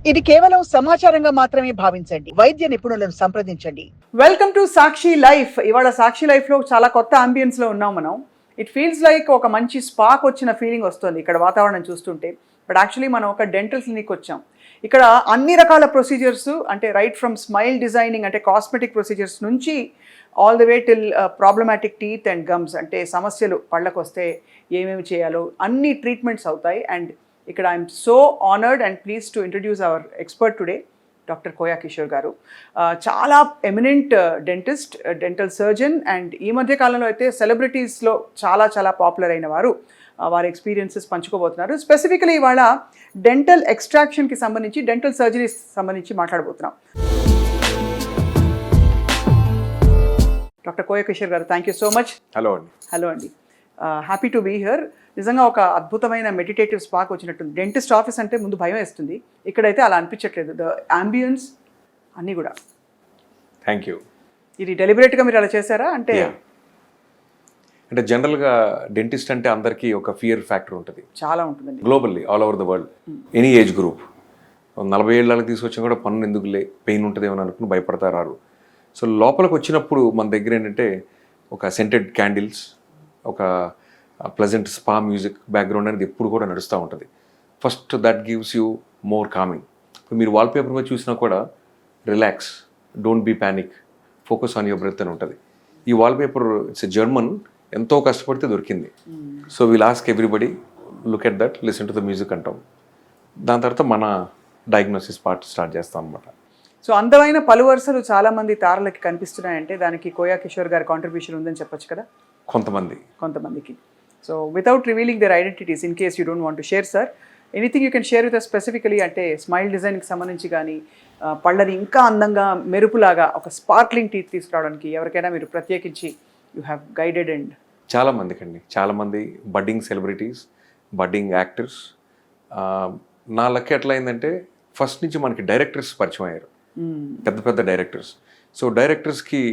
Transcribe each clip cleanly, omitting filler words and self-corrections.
ఇది కేవలం సమాచారంగా మాత్రమే భావించండి. వైద్య నిపుణులను సంప్రదించండి. Welcome to Sakshi life. ఇవాళ సాక్షి లైఫ్లో చాలా కొత్త అంబియన్స్లో ఉన్నాం మనం. ఇట్ ఫీల్స్ లైక్ ఒక మంచి స్పాక్ వచ్చిన ఫీలింగ్ వస్తుంది ఇక్కడ వాతావరణం చూస్తుంటే. బట్ యాక్చువల్లీ మనం ఒక డెంటల్ క్లినిక్ వచ్చాం. ఇక్కడ అన్ని రకాల ప్రొసీజర్స్, అంటే రైట్ ఫ్రమ్ స్మైల్ డిజైనింగ్ అంటే కాస్మెటిక్ ప్రొసీజర్స్ నుంచి all the way till problematic teeth and gums, అంటే సమస్యలు పళ్ళకు వస్తే ఏమేమి చేయాలో అన్ని ట్రీట్మెంట్స్ అవుతాయి. అండ్ ఇక్కడ I'm so honoured and please to introduce hour expert today, doctor Koya Kishore గారు. చాలా eminent dentist, dental surgeon, and ఈ మధ్య కాలంలో అయితే సెలబ్రిటీస్లో చాలా చాలా పాపులర్ అయిన వారు. వారి ఎక్స్పీరియన్సెస్ పంచుకోబోతున్నారు. స్పెసిఫికలీ ఇవాళ డెంటల్ ఎక్స్ట్రాక్షన్కి సంబంధించి, డెంటల్ సర్జరీస్ సంబంధించి మాట్లాడబోతున్నాం. డాక్టర్ కోయా కిషోర్ గారు, thank you so much. Hello అండి. హలో అండి, హ్యాపీ టు బీ హియర్. నిజంగా ఒక అద్భుతమైన మెడిటేటివ్ స్పాక్ వచ్చినట్టుంది. డెంటిస్ట్ ఆఫీస్ అంటే ముందు భయం వేస్తుంది, ఇక్కడైతే అలా అనిపించట్లేదు. ద అంబియన్స్ అన్నీ కూడా. Thank you. ఇది డెలిబరేట్గా మీరు అలా చేశారా? అంటే జనరల్గా డెంటిస్ట్ అంటే అందరికీ ఒక ఫియర్ ఫ్యాక్టర్ ఉంటుంది, చాలా ఉంటుందండి, globally all over the world. Any age group 40 ఏళ్ళకి తీసుకొచ్చినా కూడా పన్ను ఎందుకులే, పెయిన్ ఉంటుందేమో అనుకుని భయపడతారు. సో లోపలికి వచ్చినప్పుడు మన దగ్గర ఏంటంటే ఒక సెంటెడ్ క్యాండిల్స్, ఒక ప్లెజెంట్ స్పా మ్యూజిక్ బ్యాక్గ్రౌండ్ అనేది ఎప్పుడు కూడా నడుస్తూ ఉంటుంది. First that gives you more calming. ఇప్పుడు మీరు వాల్పేపర్ మీద చూసినా కూడా relax, don't be panic, focus on your breath అని ఉంటుంది. ఈ వాల్పేపర్ ఇట్స్ జర్మన్, ఎంతో కష్టపడితే దొరికింది. So will ask everybody look at that, listen to the music అంటాం. దాని తర్వాత మన డయాగ్నోసిస్ పార్ట్ స్టార్ట్ చేస్తాం అనమాట. సో అందమైన పలు వరుసలు చాలామంది తారలకి కనిపిస్తున్నాయంటే దానికి కోయా కిషోర్ గారి కాంట్రిబ్యూషన్ ఉందని చెప్పొచ్చు కదా కొంతమందికి. So without revealing their identities, in case you don't want to share sir, anything you can share with specifically, అంటే స్మైల్ డిజైన్కి సంబంధించి కానీ, పళ్ళని ఇంకా అందంగా మెరుపులాగా ఒక స్పార్క్లింగ్ టీత్ తీసుకురావడానికి ఎవరికైనా మీరు ప్రత్యేకించి యూ హ్యావ్ గైడెడ్. అండ్ చాలామంది బడ్డింగ్ సెలబ్రిటీస్, బడ్డింగ్ యాక్టర్స్. నా లక్ ఎట్లా అయిందంటే ఫస్ట్ నుంచి మనకి డైరెక్టర్స్ పరిచయం అయ్యారు, పెద్ద పెద్ద డైరెక్టర్స్. సో డైరెక్టర్స్కి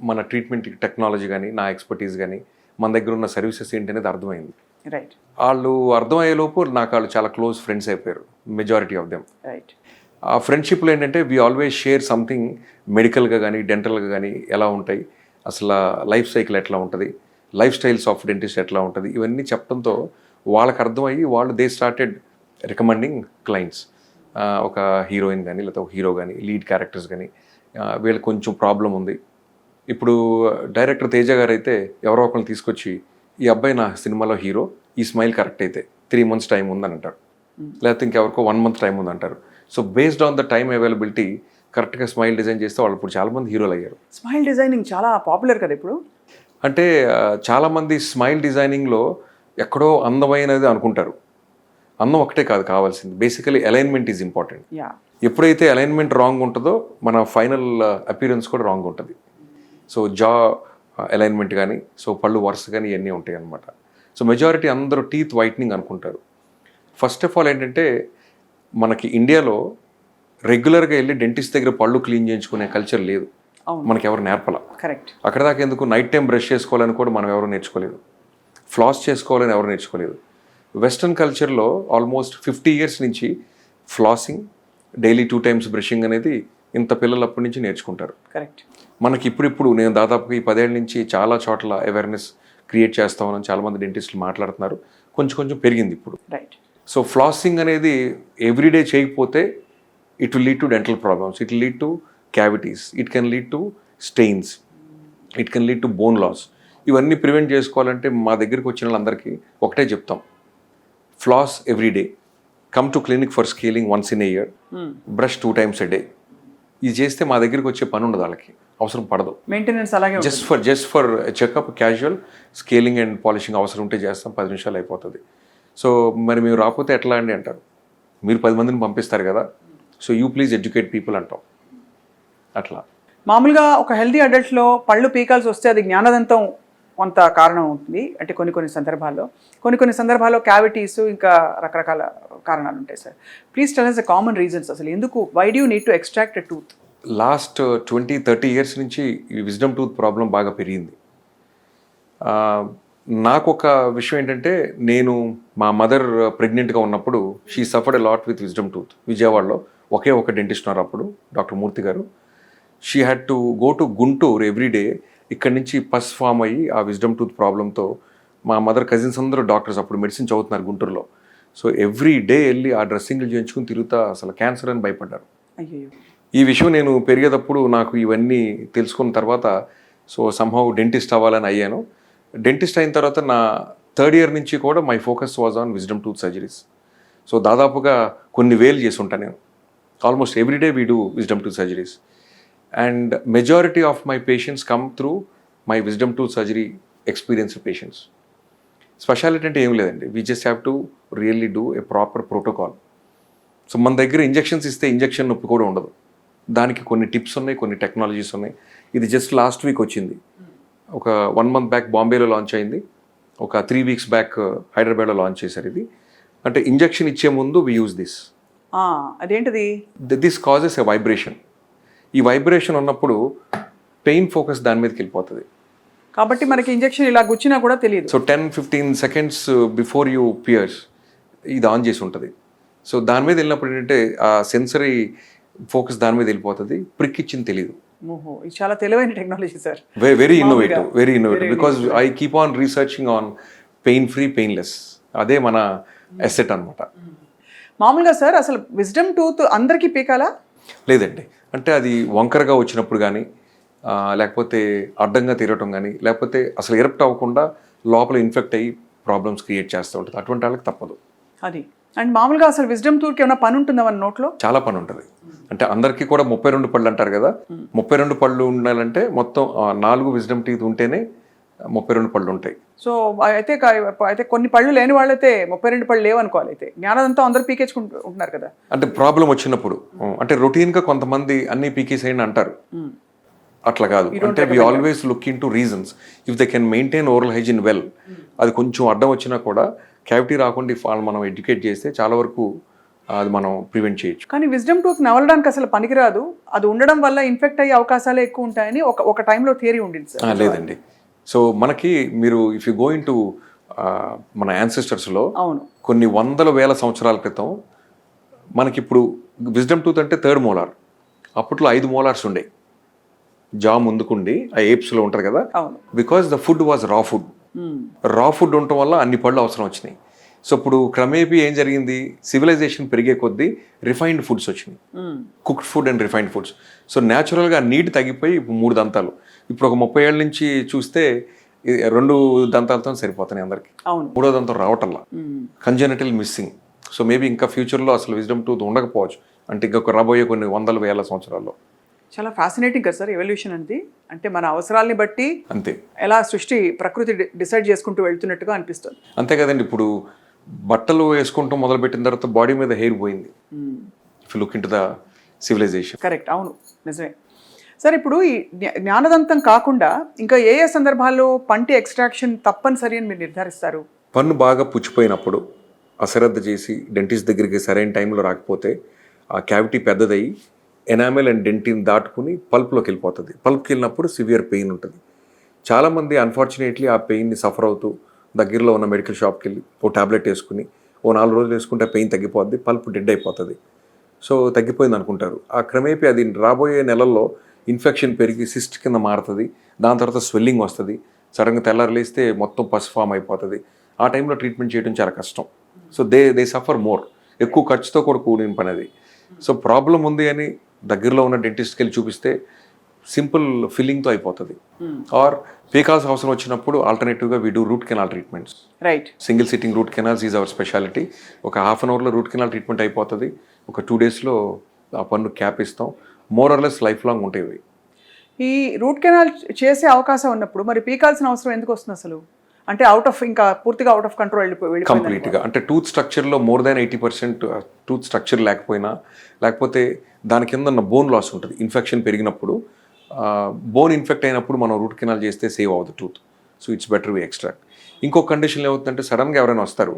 మన ట్రీట్మెంట్ టెక్నాలజీ కానీ, నా ఎక్స్పర్టీస్ కానీ, మన దగ్గర ఉన్న సర్వీసెస్ ఏంటి అనేది అర్థమైంది. రైట్. వాళ్ళు అర్థమయ్యేలోపు నాకు వాళ్ళు చాలా క్లోజ్ ఫ్రెండ్స్ అయిపోయారు, మెజారిటీ ఆఫ్ దెమ్. రైట్. ఆ ఫ్రెండ్షిప్లో ఏంటంటే వీ ఆల్వేస్ షేర్ సంథింగ్, మెడికల్గా కానీ డెంటల్గా కానీ ఎలా ఉంటాయి, అసలు లైఫ్ సైకిల్ ఎట్లా ఉంటుంది, లైఫ్ స్టైల్స్ ఆఫ్ డెంటిస్ట్ ఎట్లా ఉంటుంది, ఇవన్నీ చెప్పడంతో వాళ్ళకి అర్థమయ్యి వాళ్ళు దే స్టార్టెడ్ రికమెండింగ్ క్లయింట్స్. ఒక హీరోయిన్ కానీ, లేకపోతే ఒక హీరో కానీ, లీడ్ క్యారెక్టర్స్ కానీ, వీళ్ళకి కొంచెం ప్రాబ్లం ఉంది. ఇప్పుడు డైరెక్టర్ తేజ గారు అయితే ఎవరో ఒకరిని తీసుకొచ్చి, ఈ అబ్బాయి నా సినిమాలో హీరో, ఈ స్మైల్ కరెక్ట్ అయితే 3 months టైం ఉందని అంటారు, లేకపోతే ఇంకెవరికో 1 month టైం ఉందంటారు. So based on the time availability కరెక్ట్గా స్మైల్ డిజైన్ చేస్తే వాళ్ళు ఇప్పుడు చాలామంది హీరోలు అయ్యారు. స్మైల్ డిజైనింగ్ చాలా పాపులర్ కదా ఇప్పుడు. అంటే చాలామంది స్మైల్ డిజైనింగ్లో ఎక్కడో అందమైనది అనుకుంటారు. అందం ఒకటే కాదు కావాల్సింది, బేసికలీ అలైన్మెంట్ ఈజ్ ఇంపార్టెంట్. ఎప్పుడైతే అలైన్మెంట్ రాంగ్ ఉంటుందో మన ఫైనల్ అపీరెన్స్ కూడా రాంగ్ ఉంటుంది. సో జా అలైన్మెంట్ కానీ, సో పళ్ళు వరుస కానీ ఇవన్నీ ఉంటాయి అన్నమాట. సో మెజారిటీ అందరూ టీత్ వైట్నింగ్ అనుకుంటారు. ఫస్ట్ ఆఫ్ ఆల్ ఏంటంటే మనకి ఇండియాలో రెగ్యులర్గా వెళ్ళి డెంటిస్ట్ దగ్గర పళ్ళు క్లీన్ చేయించుకునే కల్చర్ లేదు, మనకి ఎవరు నేర్పల. కరెక్ట్. అక్కడ దాకా ఎందుకు నైట్ టైం బ్రష్ చేసుకోవాలని కూడా మనం ఎవరు నేర్చుకోలేదు, ఫ్లాస్ చేసుకోవాలని ఎవరు నేర్చుకోలేదు. వెస్ట్రన్ కల్చర్లో ఆల్మోస్ట్ 50 years నుంచి ఫ్లాసింగ్, డైలీ 2 times బ్రషింగ్ అనేది ఇంత పిల్లలు అప్పటి నుంచి నేర్చుకుంటారు. కరెక్ట్. మనకి ఇప్పుడు నేను దాదాపుగా ఈ 10 ఏళ్ళ నుంచి చాలా చోట్ల అవేర్నెస్ క్రియేట్ చేస్తామని చాలామంది డెంటిస్టులు మాట్లాడుతున్నారు. కొంచెం పెరిగింది ఇప్పుడు. రైట్. సో ఫ్లాసింగ్ అనేది ఎవ్రీడే చేయకపోతే it will lead to dental problems, it will lead to cavities, it can lead to stains, it can lead to bone loss. ఇవన్నీ ప్రివెంట్ చేసుకోవాలంటే మా దగ్గరికి వచ్చిన వాళ్ళందరికీ ఒకటే చెప్తాం, floss everyday, come to clinic for scaling once in a year, brush 2 times a day. ఇది చేస్తే మా దగ్గరికి వచ్చే పని ఉండదు, వాళ్ళకి అవసరం పడదు. మెయింటెనెన్స్ అలాగే just for checkup, casual scaling and polishing అవసరం ఉంటే చేస్తాం, 10 నిమిషాలు అయిపోతుంది. సో మరి మీరు రాకపోతే ఎట్లా అండి అంటారు, మీరు 10 మందిని పంపిస్తారు కదా, so you please educate people అంటాం. అట్లా మామూలుగా ఒక హెల్దీ అడల్ట్లో పళ్ళు పీకాల్సి వస్తే అది జ్ఞానదంతం కొంత కారణం ఉంటుంది, అంటే కొన్ని సందర్భాల్లో క్యావిటీస్, ఇంకా రకరకాల కారణాలు ఉంటాయి సార్. Please tell us the common reasons. అసలు ఎందుకు, why do you need to extract a tooth? Last 20-30 years నుంచి ఈ విజ్డమ్ టూత్ ప్రాబ్లం బాగా పెరిగింది. నాకు ఒక విషయం ఏంటంటే, నేను మా మదర్ ప్రెగ్నెంట్గా ఉన్నప్పుడు she suffered a lot with wisdom tooth. విజయవాడలో ఒకే ఒక డెంటిస్ట్ ఉన్నారు అప్పుడు, డాక్టర్ మూర్తి గారు. She had to go to Guntur everyday. ఇక్కడి నుంచి పస్ ఫామ్ అయ్యి ఆ విజ్డమ్ టూత్ ప్రాబ్లంతో మా మదర్ కజిన్స్ అందరూ డాక్టర్స్ అప్పుడు మెడిసిన్ చదువుతున్నారు గుంటూరులో. సో ఎవ్రీ డే వెళ్ళి ఆ డ్రెస్సింగ్లు చేయించుకుని తిరుగుతా అసలు క్యాన్సర్ అని భయపడ్డారు. అయ్యో. ఈ విషయం నేను పెరిగేటప్పుడు నాకు ఇవన్నీ తెలుసుకున్న తర్వాత సో సంహౌ డెంటిస్ట్ అవ్వాలని అయ్యాను. డెంటిస్ట్ అయిన తర్వాత నా థర్డ్ ఇయర్ నుంచి కూడా my focus was on wisdom tooth surgeries. So దాదాపుగా కొన్ని వేలు చేసి ఉంటాను నేను. Almost everyday we do wisdom tooth surgeries. And majority of my patients come through my wisdom tooth surgery experienced patients. Speciality అంటే ఏం లేదండి, we just have to really do a proper protocol. So మన దగ్గర injections ఇస్తే injection నొప్పి కూడా ఉండదు. దానికి కొన్ని టిప్స్ ఉన్నాయి, కొన్ని టెక్నాలజీస్ ఉన్నాయి. ఇది జస్ట్ లాస్ట్ వీక్ వచ్చింది. ఒక 1 month బ్యాక్ బాంబేలో లాంచ్ అయింది. ఒక 3 weeks బ్యాక్ హైదరాబాద్లో లాంచ్ చేశారు ఇది. అంటే ఇంజెక్షన్ ఇచ్చే ముందు వి యూజ్ దిస్. అదేంటిది? This causes a vibration. ఈ వైబ్రేషన్ ఉన్నప్పుడు పెయిన్ ఫోకస్ దాని మీదకి వెళ్ళిపోతుంది. కాబట్టి మనకి ఇంజెక్షన్ ఇలా గుచ్చినా కూడా తెలియదు. So 10-15 seconds before you pierce ఇది ఆన్ చేసి ఉంటుంది. సో దాని మీద వెళ్ళినప్పుడు ఏంటంటే ఆ సెన్సరీ ఫోకస్ దాని మీద వెళ్ళిపోతుంది, ప్రిక్ ఇచ్చింది తెలియదు. ఓహో, ఇది చాలా తెలివైన technology sir. Very innovative because I keep on researching on pain free, painless. అదే మన ఎసెట్ అనమాట. మామూలుగా సార్ అసలు విజ్డమ్ టూత్ అందరికీ పీకాలా? లేదండి, అంటే అది వంకరగా వచ్చినప్పుడు కానీ లేకపోతే అడ్డంగా తిరగటం కానీ లేకపోతే అసలు ఎరప్ట్ అవ్వకుండా లోపల ఇన్ఫెక్ట్ అయ్యి ప్రాబ్లమ్స్ క్రియేట్ చేస్తూ ఉంటుంది. అటువంటి వాళ్ళకి తప్పదు అది. అండ్ మామూలుగా అసలు విజ్డమ్ టూత్కి ఏమైనా పని ఉంటుందా మన నోట్లో? చాలా పని ఉంటుంది. అంటే అందరికీ కూడా 32 పళ్ళు అంటారు కదా, 32 పళ్ళు ఉండాలంటే మొత్తం 4 విజ్డమ్ టీత్ ఉంటేనే 32 పళ్ళు ఉంటాయి. సో అయితే కొన్ని పళ్ళు లేని వాళ్ళైతే 32 పళ్ళు లేవనుకోవాలి. అయితే జ్ఞానదంతా అందరూ పీకేసుకుంటున్నారు కదా. అంటే ప్రాబ్లం వచ్చినప్పుడు అంటే రొటీన్గా కొంతమంది అన్ని పీకేసేయండి అంటారు. అట్లా కాదు. అంటే we always look into reasons. If they can maintain oral hygiene well, అది కొంచెం అడ్డం వచ్చినా కూడా క్యావిటీ రాకుండా మనం ఎడ్యుకేట్ చేస్తే చాలా వరకు అది మనం ప్రివెంట్ చేయొచ్చు. కానీ విజ్డమ్ టూత్ నవలడానికి అసలు పనికిరాదు, అది ఉండడం వల్ల ఇన్ఫెక్ట్ అయ్యే అవకాశాలే ఎక్కువ ఉంటాయని ఒక టైంలో థియరీ ఉండింది సార్. లేదండి. సో మనకి మీరు if you go in to మన యాన్సెస్టర్స్లో కొన్ని 100,000 సంవత్సరాల క్రితం మనకి ఇప్పుడు విజ్డమ్ టూత్ అంటే 3rd molar, అప్పట్లో 5 molars ఉండే. జా ముందుకుండి ఆ ఏప్స్లో ఉంటారు కదా, బికాస్ ద ఫుడ్ వాజ్ రా ఫుడ్. రా ఫుడ్ ఉండటం వల్ల అన్ని పళ్ళు అవసరం వచ్చినాయి. సో ఇప్పుడు క్రమేపీ ఏం జరిగింది, సివిలైజేషన్ పెరిగే కొద్దీ రిఫైన్డ్ ఫుడ్స్ వచ్చినాయి, cooked food and refined foods. So న్యాచురల్గా నీడ్ తగ్గిపోయి 3 దంతాలు. ఇప్పుడు ఒక 30 ఏళ్ళ నుంచి చూస్తే 2 దంతాలతో సరిపోతున్నాయి అందరికి, 3వ దంతం రావటంలా, కంజెనిటల్ మిస్సింగ్. సో మేబీ ఇంకా ఫ్యూచర్లో అసలు విజ్డమ్ టూత్ ఉండకపోవచ్చు, అంటే ఇంకొక రాబోయే కొన్ని 100,000 సంవత్సరాల్లో. చాలా ఫ్యాసినేటింగ్ కదా సార్ ఎవల్యూషన్ అనేది. అంటే మన అవసరాల్ని బట్టి అంతే ఎలా ప్రకృతి డిసైడ్ చేసుకుంటూ వెళ్తున్నట్టుగా అనిపిస్తుంది. అంతే కదండి. ఇప్పుడు బట్టలు వేసుకుంటూ మొదలుపెట్టిన తర్వాత బాడీ మీద హెయిర్ పోయింది. If you look into the civilization. Correct, అవును, నిజమే సార్. ఇప్పుడు ఈ జ్ఞానదంతం కాకుండా ఇంకా ఏ సందర్భాల్లో పంటి ఎక్స్ట్రాక్షన్ తప్పనిసరి అని మీరు నిర్ధారిస్తారు? పన్ను బాగా పుచ్చిపోయినప్పుడు, అశ్రద్ధ చేసి డెంటిస్ట్ దగ్గరికి సరైన టైంలో రాకపోతే ఆ క్యావిటీ పెద్దదయ్యి ఎనామెల్ అండ్ డెంటిన్ దాటుకుని పల్ప్లోకి వెళ్ళిపోతుంది. పల్ప్కి వెళ్ళినప్పుడు సివియర్ పెయిన్ ఉంటుంది. చాలామంది అన్ఫార్చునేట్లీ ఆ పెయిన్ని సఫర్ అవుతూ దగ్గరలో ఉన్న మెడికల్ షాప్కి వెళ్ళి ఓ టాబ్లెట్ వేసుకుని 4 రోజులు వేసుకుంటే పెయిన్ తగ్గిపోద్ది, పల్ప్ డెడ్ అయిపోతుంది. సో తగ్గిపోయింది అనుకుంటారు. ఆ క్రమేపీ అది రాబోయే నెలల్లో ఇన్ఫెక్షన్ పెరిగి సిస్ట్ కింద మారుతుంది. దాని తర్వాత స్వెల్లింగ్ వస్తుంది. సడన్గా తెల్లారలేస్తే మొత్తం పస్ ఫామ్ అయిపోతుంది. ఆ టైంలో ట్రీట్మెంట్ చేయడం చాలా కష్టం. So they suffer more. ఎక్కువ ఖర్చుతో కూడా కూడిన పని అది. సో ప్రాబ్లం ఉంది అని దగ్గరలో ఉన్న డెంటిస్ట్కి వెళ్ళి చూపిస్తే సింపుల్ ఫిల్లింగ్తో అయిపోతుంది. ఆర్ పీకాల్స్ అవసరం వచ్చినప్పుడు ఆల్టర్నేటివ్గా we do root canal treatments. Right. Single sitting root canals is our speciality. ఒక 1/2 hourలో రూట్ కెనాల్ ట్రీట్మెంట్ అయిపోతుంది. ఒక 2 daysలో ఆ పన్ను క్యాప్ ఇస్తాం. More or less life long ఉంటాయి. ఈ రూట్ కెనాల్ చేసే అవకాశం ఉన్నప్పుడు మరి పీకాల్సిన అవసరం ఎందుకు వస్తుంది అసలు? అంటే ఇంకా పూర్తిగా అవుట్ ఆఫ్ కంట్రోల్ వెళ్ళిపోయింది కంప్లీట్గా. అంటే టూత్ స్ట్రక్చర్లో మోర్ దాన్ 80% టూత్ స్ట్రక్చర్ లేకపోయినా, లేకపోతే దాని కింద ఉన్న బోన్ లాస్ ఉంటుంది. ఇన్ఫెక్షన్ పెరిగినప్పుడు, బోన్ ఇన్ఫెక్ట్ అయినప్పుడు మనం రూట్ కెనాల్ చేస్తే సేవ్ అవ్వదు tooth. So it's better we extract. ఇంకొక కండిషన్లో ఏమవుతుందంటే సడన్గా ఎవరైనా వస్తారు,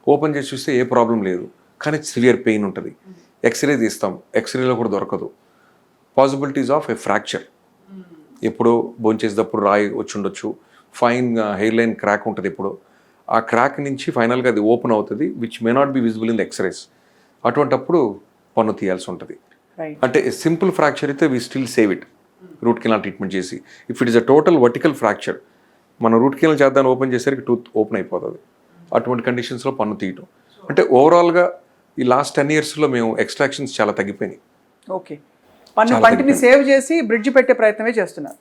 ఓపెన్ చేసి చూస్తే ఏ ప్రాబ్లం లేదు, కానీ సివియర్ పెయిన్ ఉంటుంది. ఎక్స్రే తీస్తాం, ఎక్స్రేలో కూడా దొరకదు. Possibilities of A fracture. ఎప్పుడో బోన్ చేసేటప్పుడు రాయి వచ్చి ఉండొచ్చు, ఫైన్ హెయిర్ లైన్ క్రాక్ ఉంటుంది. ఇప్పుడు ఆ క్రాక్ నుంచి ఫైనల్గా అది ఓపెన్ అవుతుంది, which may not be visible in the X rays. అటువంటప్పుడు పన్ను తీయాల్సి ఉంటుంది. రైట్. అంటే సింపుల్ ఫ్రాక్చర్ అయితే we still save it root canal treatment చేసి. If it is a total vertical fracture, మనం రూట్ కెనాల్ చేద్దాన్ని ఓపెన్ చేసరికి టూత్ ఓపెన్ అయిపోతుంది. అటువంటి కండిషన్స్లో పన్ను తీయటం. అంటే ఓవరాల్గా ఈ లాస్ట్ 10 yearsలో మేము ఎక్స్ట్రాక్షన్స్ చాలా తగ్గిపోయినాయి. ఓకే, పంటిని సేవ్ చేసి బ్రిడ్జ్ పెట్టే ప్రయత్నమే చేస్తున్నారు.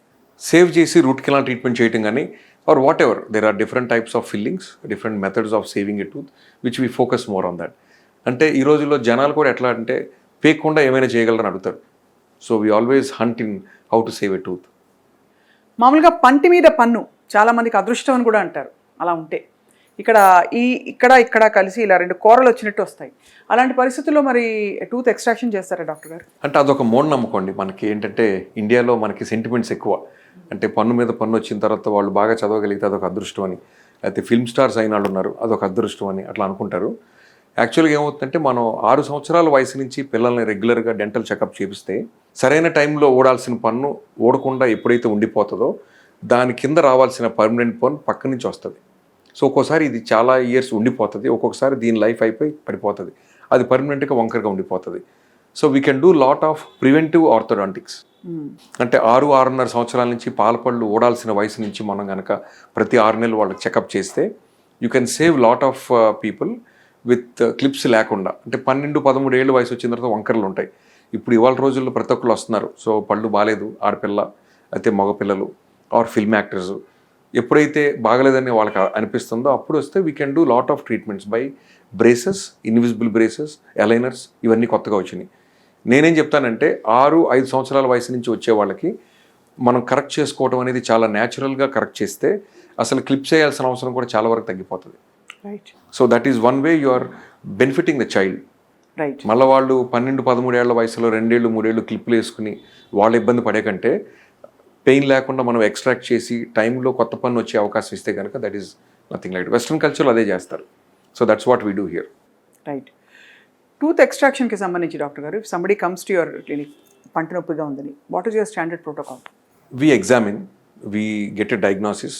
సేవ్ చేసి రూట్ కెనాల్ ట్రీట్మెంట్ చేయటం కానీ or whatever, there are different types of fillings, different methods of saving a tooth which we focus more on that. అంటే ఈ రోజుల్లో జనాలు కూడా ఎట్లా అంటే పేయకుండా ఏమైనా చేయగలరని అడుగుతారు. So we always hunt in how to save a tooth. మామూలుగా పంటి మీద పన్ను చాలా మందికి అదృష్టం అని కూడా అంటారు. అలా ఉంటే ఇక్కడ కలిసి ఇలా 2 కూరలు వచ్చినట్టు వస్తాయి. అలాంటి పరిస్థితుల్లో మరి టూత్ ఎక్స్ట్రాక్షన్ చేస్తారా డాక్టర్ గారు? అంటే అదొక మూఢనమ్మకం అండి. మనకి ఏంటంటే ఇండియాలో మనకి సెంటిమెంట్స్ ఎక్కువ. అంటే పన్ను మీద పన్ను వచ్చిన తర్వాత వాళ్ళు బాగా చదవగలిగితే అదొక అదృష్టం అని, అయితే ఫిల్మ్ స్టార్స్ అయిన వాళ్ళు ఉన్నారు అదొక అదృష్టం అని అట్లా అనుకుంటారు. యాక్చువల్గా ఏమవుతుందంటే మనం 6 సంవత్సరాల వయసు నుంచి పిల్లల్ని రెగ్యులర్గా డెంటల్ చెకప్ చేపిస్తే సరైన టైంలో ఓడాల్సిన పన్ను ఓడకుండా ఎప్పుడైతే ఉండిపోతుందో దాని కింద రావాల్సిన పర్మనెంట్ పన్ను పక్క నుంచి వస్తుంది. సో ఒక్కోసారి ఇది చాలా ఇయర్స్ ఉండిపోతుంది, ఒక్కొక్కసారి దీని లైఫ్ అయిపోయి పడిపోతుంది, అది పర్మనెంట్గా వంకరగా ఉండిపోతుంది. So we can do lot of preventive orthodontics. అంటే 6-6.5 సంవత్సరాల నుంచి పాలపళ్ళు ఓడాల్సిన వయసు నుంచి మనం కనుక ప్రతి 6 నెలలు వాళ్ళకి చెకప్ చేస్తే you can save lot of people with clips లేకుండా. అంటే 12-13 ఏళ్ళు వయసు వచ్చిన తర్వాత వంకరలు ఉంటాయి. ఇప్పుడు ఇవాళ రోజుల్లో ప్రతి ఒక్కరు వస్తున్నారు. సో పళ్ళు బాగాలేదు, ఆడపిల్ల అయితే మగపిల్లలు ఆర్ ఫిల్మ్ యాక్టర్స్, ఎప్పుడైతే బాగలేదని వాళ్ళకి అనిపిస్తుందో అప్పుడు వస్తే we can do lot of treatments by braces, invisible braces, aligners, ఇవన్నీ కొత్తగా వచ్చినాయి. నేనేం చెప్తానంటే 6-5 సంవత్సరాల వయసు నుంచి వచ్చే వాళ్ళకి మనం కరెక్ట్ చేసుకోవడం అనేది చాలా న్యాచురల్గా కరెక్ట్ చేస్తే అసలు క్లిప్స్ వేయాల్సిన అవసరం కూడా చాలా వరకు తగ్గిపోతుంది. Right. So that is one way you are benefiting the child. Right. మళ్ళీ వాళ్ళు 12-13 ఏళ్ల వయసులో 2 ఏళ్ళు 3 ఏళ్ళు క్లిప్లు వేసుకుని వాళ్ళ ఇబ్బంది పడే కంటే పెయిన్ లేకుండా మనం ఎక్స్ట్రాక్ట్ చేసి టైంలో కొత్త పన్ను వచ్చే అవకాశం ఇస్తే కనుక that is nothing like. Western కల్చర్లో అదే చేస్తారు. So that's what we do here. Right. Tooth ఎక్స్ట్రాక్షన్కి సంబంధించి డాక్టర్ గారు, if somebody comes to your clinic పంట నొప్పిగా ఉందని, what is your standard protocol? We examine, we get a diagnosis,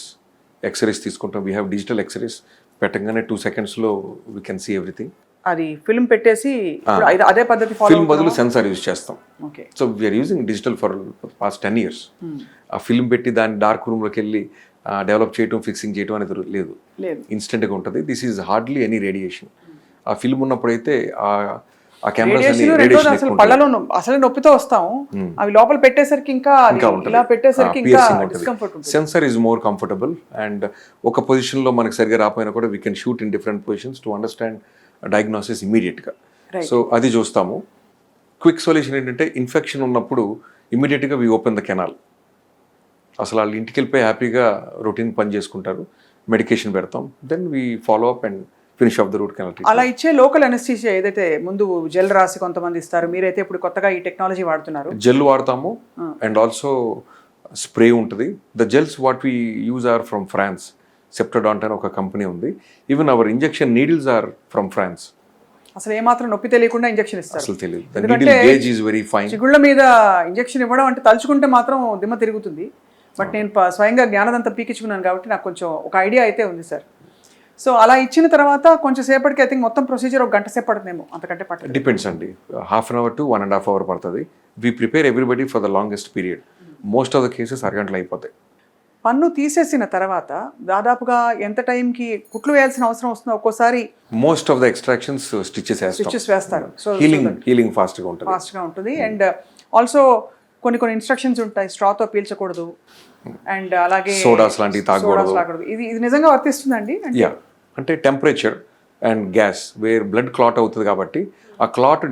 X rays తీసుకుంటాం. వీ హ్యావ్ డిజిటల్ ఎక్స్రేస్, పెట్టగానే 2 secondsలో we can see everything. అది ఫిల్మ్ పెట్టేసి అదే పద్ధతి ఫిల్మ్ బదులు సెన్సార్ యూజ్ చేస్తాం. Okay. So we are using digital for past 10 years. ఆ ఫిల్మ్ పెట్టి దాన్ని డార్క్ రూమ్లోకి వెళ్ళి డెవలప్ చేయడం, ఫిక్సింగ్ చేయడం అనేది లేదు, ఇన్స్టెంట్గా ఉంటుంది. This is hardly any radiation. ఆ ఫిల్మ్ ఉన్నప్పుడైతే ఆ కెమెరాస్ పళ్ళలో అసలు నొప్పితో వస్తాం, అవి లోపల పెట్టేసరికి ఇంకా ఇలా పెట్టేసరికి డిస్కంఫర్ట్ ఉంటుంది. Sensor is more comfortable and ఒక పొజిషన్లో మనకి సరిగ్గా రాపోయినా కూడా we can shoot in different positions to understand diagnosis ఇమీడియట్గా. సో అది చూస్తాము. క్విక్ సొల్యూషన్ ఏంటంటే ఇన్ఫెక్షన్ ఉన్నప్పుడు ఇమీడియట్గా వీ ఓపెన్ ద కెనాల్. అసలు వాళ్ళు ఇంటికి వెళ్ళిపోయి హ్యాపీగా రొటీన్ పని చేసుకుంటారు, మెడికేషన్ పెడతాం, then we follow up and finish off the root canal. అలా ఇచ్చే లోకల్ అనెస్థీషియా ఏదైతే ముందు జెల్ రాసి కొంతమంది ఇస్తారు, మీరైతే ఇప్పుడు కొత్తగా ఈ టెక్నాలజీ వాడుతున్నారు. జెల్ వాడతాము అండ్ ఆల్సో స్ప్రే ఉంటుంది. The gels what we use are from France. Septodont అని ఒక కంపెనీ ఉంది. Even our injection needles are from France. అసలు ఏమాత్రం నొప్పి తెలియకుండా ఇంజెక్షన్ ఇస్తారు. అసలు తెలియదు. The needle gauge is very fine. చిగుళ్ళ మీద ఇంజెక్షన్ ఇవ్వడం అంటే తలుచుకుంటే మాత్రం దిమ్మ తిరుగుతుంది. బట్ నేను స్వయంగా జ్ఞానదంతా పీకించుకున్నాను కాబట్టి నాకు కొంచెం ఒక ఐడియా అయితే ఉంది సార్. సో అలా ఇచ్చిన తర్వాత కొంచెం సేపటికి ఐ థింక్ మొత్తం ప్రొసీజర్ 1 గంట సేపు పడుతుందేమో, అంతకంటే పట్టదు. డిపెండ్స్ అండి. 1/2 hour to 1.5 hour పడుతుంది. We prepare everybody for the longest period. Most of the cases అరగంటలు అయిపోతాయి. పన్ను తీసేసిన తర్వాత దాదాపుగా ఎంత టైంకి కుట్లు వేయాల్సిన అవసరం వస్తుందో? ఒక్కోసారి most of the extractions stitches వేస్తారు. సో హీలింగ్ ఫాస్ట్గా ఉంటుంది. అండ్ ఆల్సో కొన్ని ఇన్స్ట్రక్షన్స్ ఉంటాయి, స్ట్రాతో పీల్చకూడదు అండ్ అలాగే సోడాస్ లాంటివి తాగకూడదు. ఇది నిజంగా వర్తిస్తుందండి? అంటే temperature and gas where blood clot అవుతుంది కాబట్టి ఆ క్లాట్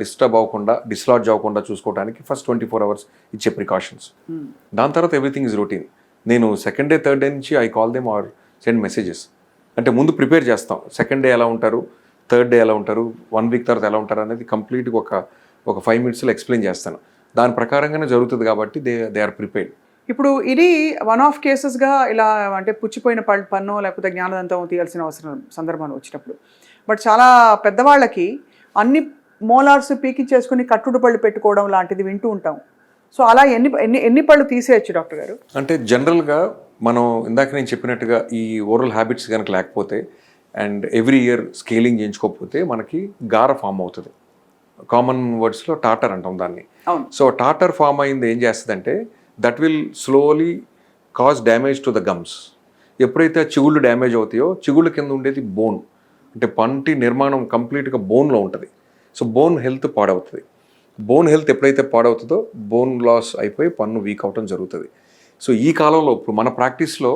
డిస్టర్బ్ అవ్వకుండా, డిస్లాడ్జ్ అవ్వకుండా చూసుకోవడానికి ఫస్ట్ 24 hours ఇచ్చే ప్రికాషన్స్. దాని తర్వాత ఎవ్రీథింగ్ ఇస్ రొటీన్. నేను సెకండ్ డే థర్డ్ డే నుంచి I call them or send messages. అంటే ముందు ప్రిపేర్ చేస్తాం, సెకండ్ డే ఎలా ఉంటారు, థర్డ్ డే ఎలా ఉంటారు, 1 week తర్వాత ఎలా ఉంటారు అనేది కంప్లీట్గా ఒక 5 minutesలో ఎక్స్ప్లెయిన్ చేస్తాను. దాని ప్రకారంగానే జరుగుతుంది కాబట్టి దే ఆర్ ప్రిపేర్డ్. ఇప్పుడు ఇది వన్ ఆఫ్ కేసెస్గా ఇలా అంటే పుచ్చిపోయిన పన్ను లేకపోతే జ్ఞానదంతం తీయాల్సిన అవసరం సందర్భాన్ని వచ్చినప్పుడు, బట్ చాలా పెద్దవాళ్ళకి అన్ని మోలార్స్ పీకించేసుకుని కట్టుడు పళ్ళు పెట్టుకోవడం లాంటిది వింటూ ఉంటాం. సో అలా ఎన్ని పళ్ళు తీసేయచ్చు డాక్టర్ గారు? అంటే జనరల్గా మనం ఇందాక నేను చెప్పినట్టుగా ఈ ఓరల్ హ్యాబిట్స్ కనుక లేకపోతే అండ్ ఎవ్రీ ఇయర్ స్కేలింగ్ చేయించుకోకపోతే మనకి గార ఫామ్ అవుతుంది. కామన్ వర్డ్స్లో టాటర్ అంటాం దాన్ని. అవును. సో టాటర్ ఫామ్ అయింది ఏం చేస్తుందంటే that will slowly cause damage to the gums. ఎప్పుడైతే చిగుళ్ళు డ్యామేజ్ అవుతాయో చిగుళ్ళ కింద ఉండేది బోన్, అంటే పంటి నిర్మాణం కంప్లీట్గా బోన్లో ఉంటుంది. సో బోన్ హెల్త్ పాడవుతుంది. బోన్ హెల్త్ ఎప్పుడైతే పాడవుతుందో బోన్ లాస్ అయిపోయి పన్ను వీక్ అవటం జరుగుతుంది. సో ఈ కాలంలో ఇప్పుడు మన ప్రాక్టీస్లో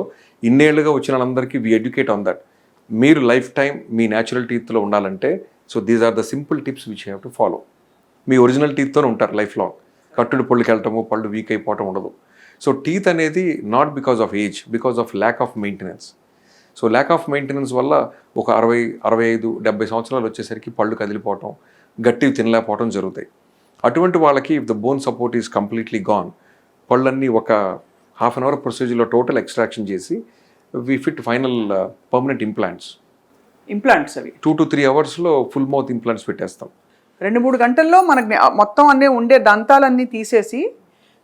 ఇన్నేళ్లుగా వచ్చిన వాళ్ళందరికీ వి ఎడ్యుకేట్ ఆన్ దట్. మీరు లైఫ్ టైం మీ న్యాచురల్ టీత్లో ఉండాలంటే so these are the simple tips which you have to follow. మీ ఒరిజినల్ టీత్తోనే ఉంటారు లైఫ్ లాంగ్. కట్టుడు పళ్ళుకి వెళ్ళటము, పళ్ళు వీక్ అయిపోవటం ఉండదు. సో టీత్ అనేది not because of age, because of lack of maintenance. So lack of maintenance వల్ల ఒక 65-70 సంవత్సరాలు వచ్చేసరికి పళ్ళు కదిలిపోవటం, గట్టివి తినలేకపోవటం జరుగుతాయి. అటువంటి వాళ్ళకి if the bone support is completely gone, పళ్ళన్నీ ఒక హాఫ్ అన్ అవర్ ప్రొసీజర్లో టోటల్ ఎక్స్ట్రాక్షన్ చేసి we fit final permanent implants. Implants అవి 2 to 3 అవర్స్లో ఫుల్ మౌత్ ఇంప్లాంట్స్ పెట్టేస్తాం. 2-3 గంటల్లో మనకి మొత్తం అన్నీ ఉండే దంతాలన్నీ తీసేసి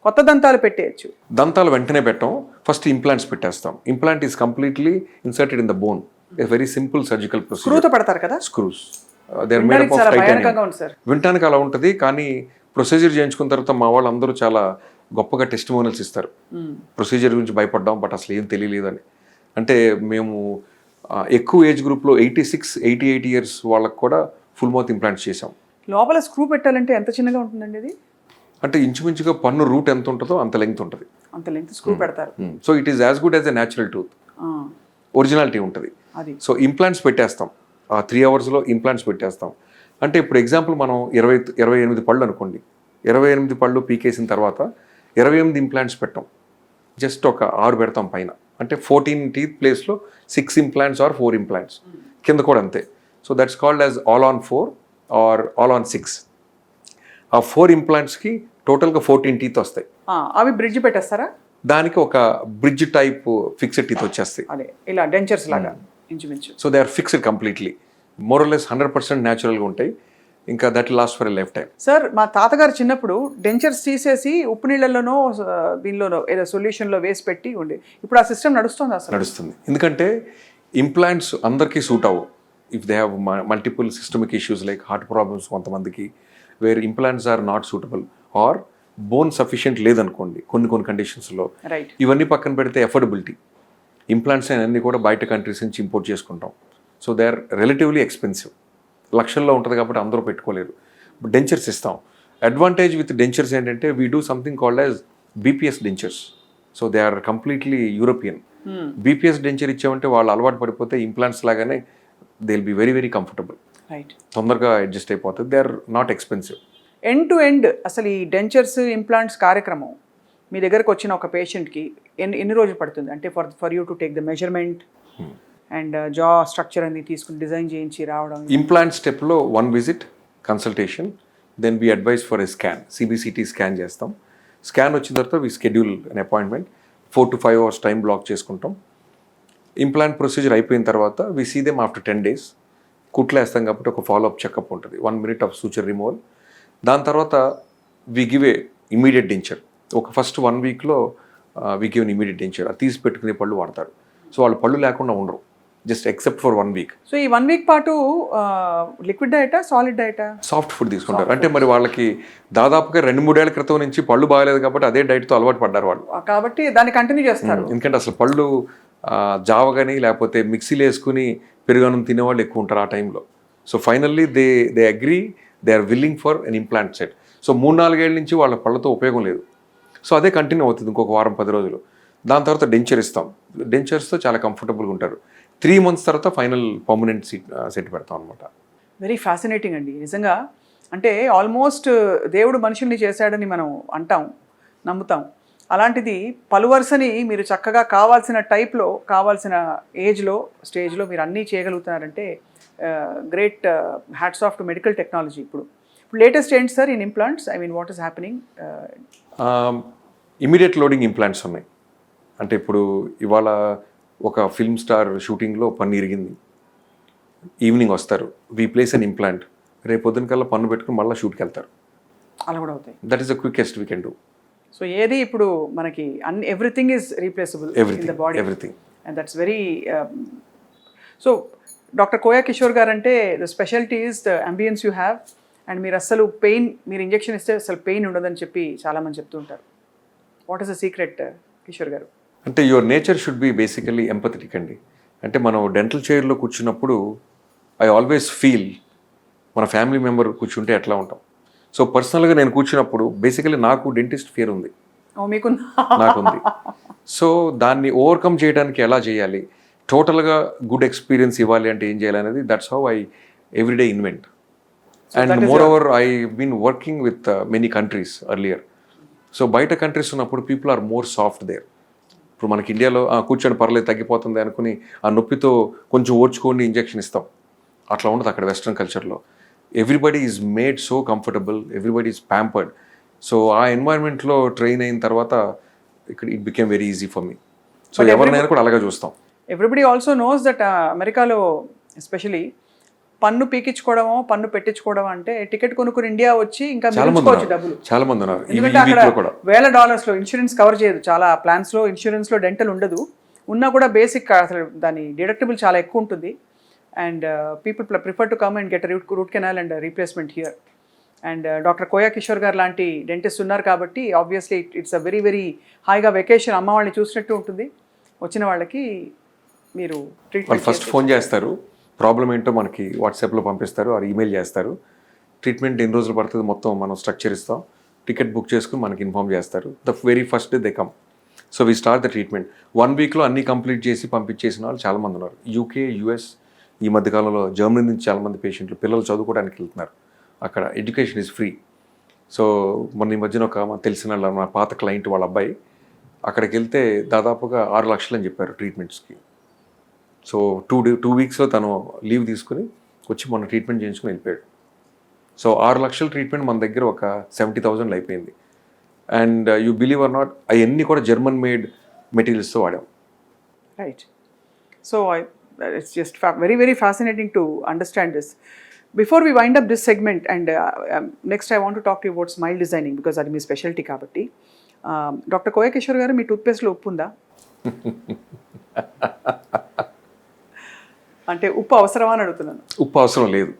కొత్త దంతాలు పెట్టేయచ్చు. దంతాలు వెంటనే పెట్టాం, ఫస్ట్ ఇంప్లాంట్స్ పెట్టేస్తాం. Implant is completely inserted in the bone. A very simple surgical procedure. స్క్రూతో పెడతారు కదా. Screws they are made up of titanium. వినటానికి అలా ఉంటుంది, కానీ ప్రొసీజర్ చేయించుకున్న తర్వాత మా వాళ్ళు అందరూ చాలా గొప్పగా టెస్టిమోనియల్స్ ఇస్తారు. ప్రొసీజర్ గురించి భయపడ్డాం బట్ అసలు ఏం తెలియలేదని. అంటే మేము ఎక్కువ ఏజ్ గ్రూప్లో 86-88 ఇయర్స్ వాళ్ళకు కూడా ఫుల్ మౌత్ ఇంప్లాంట్స్ చేసాం. లోపల స్క్రూ పెట్టాలంటే ఎంత చిన్నగా ఉంటుందండి ఇది? అంటే ఇంచుమించుగా పన్ను రూట్ ఎంత ఉంటుందో అంత లెంగ్త్ ఉంటుంది. అంత లెంగ్త్ స్క్రూ పెడతారు. So it is as good as a natural tooth. Originality ఉంటుంది. సో ఇంప్లాంట్స్ పెట్టేస్తాం, 3 అవర్స్లో ఇంప్లాంట్స్ పెట్టేస్తాం. అంటే ఇప్పుడు ఎగ్జాంపుల్ మనం 28 పళ్ళు అనుకోండి, 28 పళ్ళు పీకేసిన తర్వాత 28 ఇంప్లాంట్స్ పెట్టాం, జస్ట్ ఒక 6 పెడతాం పైన. అంటే 14 టీత్ ప్లేస్లో 6 ఇంప్లాంట్స్ ఆర్ 4 ఇంప్లాంట్స్, కింద కూడా అంతే. So that's called as all on 4 or all on 6. ఆ 4 ఇంప్లాంట్స్కి టోటల్గా 14 టీత్ వస్తాయి. అవి బ్రిడ్జ్ పెట్టేస్తారా? దానికి ఒక బ్రిడ్జ్ టైప్ ఫిక్స్డ్ టీత్ వచ్చేస్తాయి, అదే ఇలా డెంచర్స్ లాగా ఇంచుమించు. So they are fixed completely, more or less 100% న్యాచురల్గా ఉంటాయి. ఇంకా that last for a lifetime. Sir, మా తాతగారు చిన్నప్పుడు డెంచర్స్ తీసేసి ఉప్పు నీళ్ళలోనో దీనిలోనో ఏదో సొల్యూషన్లో వేసి పెట్టి ఉండే. ఇప్పుడు ఆ సిస్టమ్ నడుస్తుంది? అసలు నడుస్తుంది, ఎందుకంటే ఇంప్లాంట్స్ అందరికీ సూట్ అవ్వు. If they have multiple systemic issues like heart problems కొంతమందికి, where implants are not suitable or bone sufficient లేదనుకోండి కొన్ని కండిషన్స్లో, రైట్, ఇవన్నీ పక్కన పెడితే ఎఫోర్డబిలిటీ, ఇంప్లాంట్స్ అన్నీ కూడా బయట కంట్రీస్ నుంచి ఇంపోర్ట్ చేసుకుంటాం. So they are relatively expensive, లక్షల్లో ఉంటుంది కాబట్టి అందరూ పెట్టుకోలేరు. డెంచర్స్ ఇస్తాం. అడ్వాంటేజ్ విత్ డెంచర్స్ ఏంటంటే we do something called as BPS dentures. So they are completely European. BPS denture ఇచ్చామంటే వాళ్ళు అలవాటు పడిపోతే ఇంప్లాంట్స్ లాగానే they will be very very comfortable, right, తొందరగా అడ్జస్ట్ అయిపోతుంది. They are not expensive. End to end అసలు ఈ డెంచర్స్ ఇంప్లాంట్స్ కార్యక్రమం మీ దగ్గరకు వచ్చిన ఒక పేషెంట్కి ఎన్ని రోజులు పడుతుంది? అంటే for you to take the measurement and జా స్ట్రక్చర్ అన్ని తీసుకుని డిజైన్ చేయించి రావడం. ఇంప్లాంట్ స్టెప్లో 1 visit consultation, then we advice for a scan, CBCT scan చేస్తాం. స్కాన్ వచ్చిన తర్వాత వి schedule an appointment, 4 to 5 hours time black చేసుకుంటాం. ఇంప్లాంట్ ప్రొసీజర్ అయిపోయిన తర్వాత we see them after 10 days. కుట్లు వేస్తాం కాబట్టి ఒక ఫాలోఅప్ చెకప్ ఉంటుంది, 1 minute ఆఫ్ సూచర్ రిమూవల్. దాని తర్వాత we give a immediate denture. ఒక ఫస్ట్ 1 weekలో we give an immediate denture. అది తీసి పెట్టుకునే పళ్ళు వాడతారు. సో వాళ్ళు పళ్ళు లేకుండా ఉండరు, just except for 1 week. So ఈ 1 week పాటు లిక్విడ్ డయటా, సాలిడ్ డయటా? సాఫ్ట్ ఫుడ్ తీసుకుంటారు. అంటే మరి వాళ్ళకి దాదాపుగా 2-3 ఏళ్ల క్రితం నుంచి పళ్ళు బాగాలేదు కాబట్టి అదే డైట్తో అలవాటు పడ్డారు వాళ్ళు, కాబట్టి దాన్ని కంటిన్యూ చేస్తారు. ఎందుకంటే అసలు పళ్ళు జావగాని లేకపోతే మిక్సీలు వేసుకుని పెరుగన్నం తినేవాళ్ళు ఎక్కువ ఉంటారు ఆ టైంలో. So finally they agree, they are willing for an implant set. So 3-4 ఏళ్ళ నుంచి వాళ్ళ పళ్ళతో ఉపయోగం లేదు. సో అదే కంటిన్యూ అవుతుంది ఇంకొక వారం 10 రోజులు. దాని తర్వాత డెంచర్ ఇస్తాం. డెంచర్స్తో చాలా కంఫర్టబుల్గా ఉంటారు. 3 months తర్వాత ఫైనల్ పర్మనెంట్ సెట్ పెడతాం అనమాట. వెరీ ఫ్యాసినేటింగ్ అండి నిజంగా. అంటే ఆల్మోస్ట్ దేవుడు మనుషుల్ని చేశాడని మనం అంటాం, నమ్ముతాం. అలాంటిది పలువరుసని మీరు చక్కగా కావాల్సిన టైప్లో, కావాల్సిన ఏజ్లో, స్టేజ్లో మీరు అన్నీ చేయగలుగుతున్నారంటే great hats off to medical technology. ఇప్పుడు లేటెస్ట్ ఏంటి sir in implants? I mean what is happening? Immediate loading implants ఉన్నాయి. అంటే ఇప్పుడు ఇవాళ ఒక ఫిల్మ్ స్టార్ షూటింగ్లో పన్ను ఇరిగింది, ఈవినింగ్ వస్తారు, వీ ప్లేస్ అన్ ఇంప్లాంట్, రేపు పొద్దున కల్లా పన్ను పెట్టుకుని మళ్ళీ షూట్కి వెళ్తారు. అలా కూడా అవుతాయి. That is the quickest we can do. So ఏది ఇప్పుడు మనకి everything is replaceable in the body, everything, and that's very. So doctor Koya Kishore గారు అంటే the speciality is the ambience you have and మీరు అస్సలు పెయిన్, మీరు ఇంజెక్షన్ ఇస్తే అసలు పెయిన్ ఉండదని చెప్పి చాలామంది చెప్తూ ఉంటారు. What is the secret Kishore గారు? అంటే your nature should be basically empathetic అండి. అంటే మనం డెంటల్ చైర్లో కూర్చున్నప్పుడు ఐ ఆల్వేస్ ఫీల్ మన ఫ్యామిలీ మెంబర్ కూర్చుంటే ఎట్లా ఉంటాం. సో పర్సనల్గా నేను కూర్చున్నప్పుడు బేసికలీ నాకు డెంటిస్ట్ ఫియర్ ఉంది, ఓ మీకు నాకుంది. సో దాన్ని ఓవర్కమ్ చేయడానికి ఎలా చేయాలి, టోటల్గా గుడ్ ఎక్స్పీరియన్స్ ఇవ్వాలి అంటే ఏం చేయాలి అనేది, that's how I everyday invent. And moreover I been working with many countries earlier. So బయట కంట్రీస్ ఉన్నప్పుడు people are more soft there. ఇప్పుడు మనకి ఇండియాలో కూర్చొని పర్లేదు తగ్గిపోతుంది అనుకుని ఆ నొప్పితో కొంచెం ఓర్చుకొని ఇంజెక్షన్ ఇస్తాం. అట్లా ఉండదు అక్కడ వెస్ట్రన్ కల్చర్లో. Everybody is made so comfortable, everybody is pampered. So ఆ ఎన్వైరన్మెంట్లో ట్రైన్ అయిన తర్వాత ఇక్కడ it became very easy for me. So ఎవరినైనా కూడా అలాగే చూస్తాం. ఎవ్రీబడి ఆల్సో నోస్ దట్ అమెరికాలో ఎస్పెషలీ పన్ను పీకించుకోవడమో పన్ను పెట్టించుకోవడం అంటే టికెట్ కొనుక్కుని ఇండియా వచ్చి ఇంకా మిగిల్చుకోవచ్చు డబ్బులు. చాలా మంది ఉన్నారు. ఎందుకంటే అక్కడ $1000 ఇన్సూరెన్స్ కవర్ చేయదు. చాలా ప్లాన్స్లో ఇన్సూరెన్స్లో డెంటల్ ఉండదు. ఉన్నా కూడా బేసిక్ అసలు దాని డిడక్టబుల్ చాలా ఎక్కువ ఉంటుంది. And people prefer to come and get root canal and replacement here. And doctor Koya Kishore గారు లాంటి డెంటిస్ట్ ఉన్నారు కాబట్టి obviously it's a very very హాయిగా వెకేషన్ అమ్మ వాళ్ళని చూసినట్టు ఉంటుంది. వచ్చిన వాళ్ళకి మీరు ట్రీట్మెంట్ ఫస్ట్ ఫోన్ చేస్తారు, ప్రాబ్లం ఏంటో మనకి వాట్సాప్లో పంపిస్తారు, ఆర్ ఈమెయిల్ చేస్తారు. ట్రీట్మెంట్ ఎన్ని రోజులు పడుతుంది మొత్తం మనం స్ట్రక్చర్ ఇస్తాం, టికెట్ బుక్ చేసుకుని మనకి ఇన్ఫామ్ చేస్తారు. The very first day they come. So we start the treatment. 1 వీక్లో అన్నీ కంప్లీట్ చేసి పంపించేసిన వాళ్ళు చాలామంది ఉన్నారు. యూకే, యుఎస్, ఈ మధ్యకాలంలో జర్మనీ నుంచి చాలామంది పేషెంట్లు పిల్లలు చదువుకోవడానికి వెళ్తున్నారు. అక్కడ ఎడ్యుకేషన్ ఈజ్ ఫ్రీ. సో మొన్న ఈ మధ్యన ఒక తెలిసిన మా పాత క్లయింట్ వాళ్ళ అబ్బాయి అక్కడికి వెళ్తే దాదాపుగా 6 లక్షలు అని చెప్పారు ట్రీట్మెంట్స్కి. సో 2 వీక్స్లో తను లీవ్ తీసుకుని వచ్చి మొన్న ట్రీట్మెంట్ చేయించుకుని వెళ్ళిపోయాడు. సో 6 లక్షల ట్రీట్మెంట్ మన దగ్గర ఒక 70,000 అయిపోయింది. And you believe or not, అవన్నీ కూడా జర్మన్ మేడ్ మెటీరియల్స్తో వాడాం. Right. So it's just very very fascinating to understand this. Before we wind up this segment and next I want to talk to you about smile designing because అది మీ speciality కాబట్టి. Doctor Koya Kishore గారు, మీ టూత్పేస్ట్లో ఉప్పు ఉందా? అంటే ఉప్పు అవసరమా అని అడుగుతున్నాను. ఉప్పు అవసరం లేదు.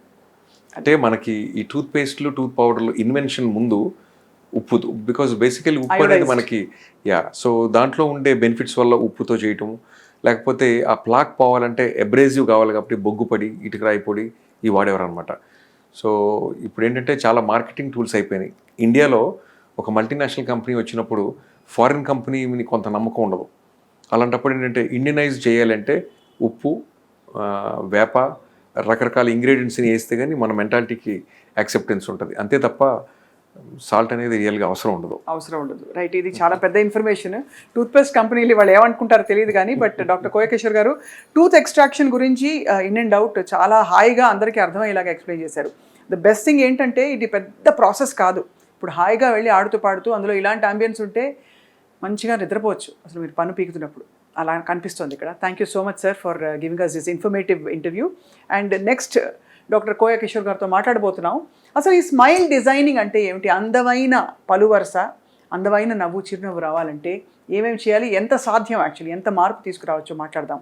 అంటే మనకి ఈ టూత్పేస్ట్లు, టూత్ పౌడర్లు ఇన్వెన్షన్ ముందు ఉప్పు, బికాజ్ బేసికలీ ఉప్పు అనేది మనకి సో దాంట్లో ఉండే బెనిఫిట్స్ వల్ల ఉప్పుతో చేయటం, లేకపోతే ఆ ప్లాక్ పోవాలంటే అబ్రేజివ్ కావాలి కాబట్టి బొగ్గు పొడి, ఇటుక రాయి పొడి ఇవి వాడేవారు అనమాట. సో ఇప్పుడు ఏంటంటే చాలా మార్కెటింగ్ టూల్స్ అయిపోయినాయి. ఇండియాలో ఒక మల్టీనేషనల్ కంపెనీ వచ్చినప్పుడు ఫారిన్ కంపెనీ కొంత నమ్మకం ఉండదు. అలాంటప్పుడు ఏంటంటే ఇండియనైజ్ చేయాలంటే ఉప్పు, వేప, రకరకాల ఇంగ్రీడియంట్స్ని వేస్తే కానీ మన మెంటాలిటీకి యాక్సెప్టెన్స్ ఉంటుంది. అంతే తప్ప సాల్ట్ అనేది రియల్గా అవసరం ఉండదు. రైట్. ఇది చాలా పెద్ద ఇన్ఫర్మేషన్. టూత్పేస్ట్ కంపెనీలు వాళ్ళు ఏమనుకుంటారో తెలియదు కానీ, బట్ డాక్టర్ కోయా కిషోర్ గారు టూత్ ఎక్స్ట్రాక్షన్ గురించి ఇన్ అండ్ అవుట్ చాలా హాయిగా అందరికీ అర్థమయ్యేలాగా ఎక్స్ప్లెయిన్ చేశారు. ద బెస్ట్ థింగ్ ఏంటంటే ఇది పెద్ద ప్రాసెస్ కాదు. ఇప్పుడు హాయిగా వెళ్ళి ఆడుతూ పాడుతూ అందులో ఇలాంటి అంబియన్స్ ఉంటే మంచిగా నిద్రపోవచ్చు అసలు మీరు పన్ను పీకుతున్నప్పుడు. అలా కనిపిస్తుంది ఇక్కడ. Thank you so much sir for giving us this informative interview. And next doctor Koya Kishore గారితో మాట్లాడబోతున్నాం. అసలు ఈ స్మైల్ డిజైనింగ్ అంటే ఏమిటి, అందమైన పలువరస, అందమైన నవ్వు, చిరునవ్వు రావాలంటే ఏమేమి చేయాలి, ఎంత సాధ్యం, యాక్చువల్లీ ఎంత మార్పు తీసుకురావచ్చో మాట్లాడదాం.